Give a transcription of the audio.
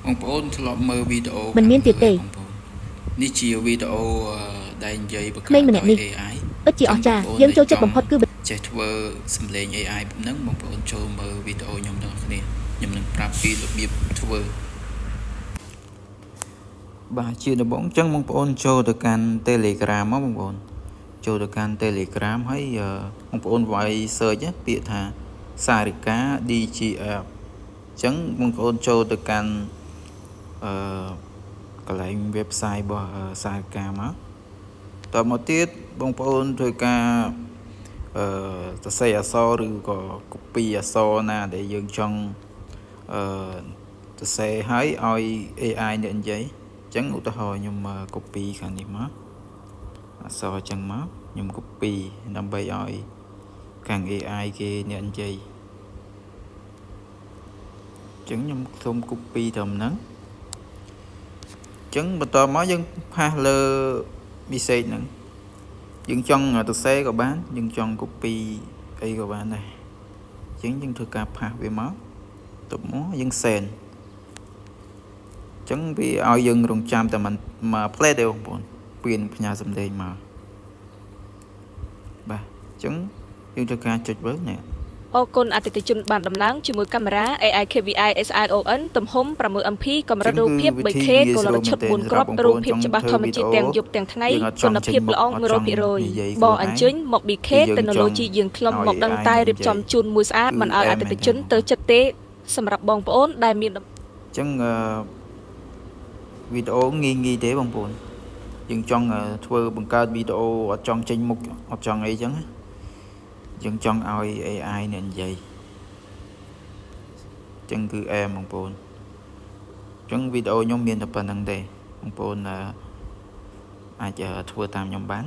បងប្អូនធ្លាប់មើលវីដេអូ មិនមានទៀតទេ បងប្អូននេះជាវីដេអូដែលនិយាយបង្កើត ក្មេងម្នាក់នេះ AI ពិតជាអស្ចារ្យយើងចូលចិត្តបំផុតគឺ ចេះធ្វើសំឡេង AI បែបហ្នឹងបងប្អូនចូលមើលវីដេអូខ្ញុំទាំងអស់គ្នាខ្ញុំនឹងប្រាប់ពីរបៀបធ្វើបាទជាដំបូងអញ្ចឹងបងប្អូនចូលទៅកាន់ Telegram មកបងប្អូនចូលទៅកាន់ Telegram ហើយបងប្អូនវាយ search ពាក្យថាសារិកា DGF អញ្ចឹងបងប្អូនចូលទៅកាន់កន្លែង website របស់សារិកាមកតមកទៀតបងប្អូនធ្វើការសរសេរអក្សរឬក៏ copy អក្សរណាដែលយើងចង់សរសេរឲ្យ AI អ្នកនិយាយអញ្ចឹងឧទាហរណ៍ខ្ញុំ copy ខាងនេះមកអក្សរអញ្ចឹងមកខ្ញុំ copy ដើម្បីឲ្យខាង AI គេអ្នកនិយាយអញ្ចឹងខ្ញុំសូម copy ត្រឹមហ្នឹងអញ្ចឹងបន្តមកយើងផាសលើ message ហ្នឹងយើងចង់សរសេរក៏បានយើងចង់ copy អីក៏បានដែរអញ្ចឹងយើងធ្វើការផាសវាមកទៅមកយើង send អញ្ចឹងវាឲ្យយើងរងចាំតែមួយ plate ទេបងប្អូនពៀនផ្ញើសំឡេងមកបាទអញ្ចឹងយើងធ្វើការចុចមើលនេះអរគុណអតិថិជនបានដំឡើងជាមួយកាមេរ៉ា AI KVI SION ទំហំ 6MP កម្រិតរូបភាព 3K កុលឈុត4គ្រាប់រូបភាពច្បាស់ធម្មជាតិទាំងយប់ទាំងថ្ងៃគុណភាពល្អ 100% បអញ្ជើញមក BK Technology យើងខ្លុំមកដឹងតែរៀបចំជូនមួយស្អាតមិនឲ្យអតិថិជនទៅចិត្តទេសម្រាប់បងប្អូនដែលមានអញ្ចឹងវីដេអូងាយទេបងប្អូនយើងចង់ធ្វើបង្កើតវីដេអូអត់ចង់ចេញមុខអត់ចង់អីចឹងយើងចង់ឲ្យ AI អ្នកនិយាយចឹងគឺអែមបងប្អូនចឹងវីដេអូខ្ញុំមានតែប៉ុណ្្នឹងទេបងប្អូនអាចធ្វើតាមខ្ញុំបាន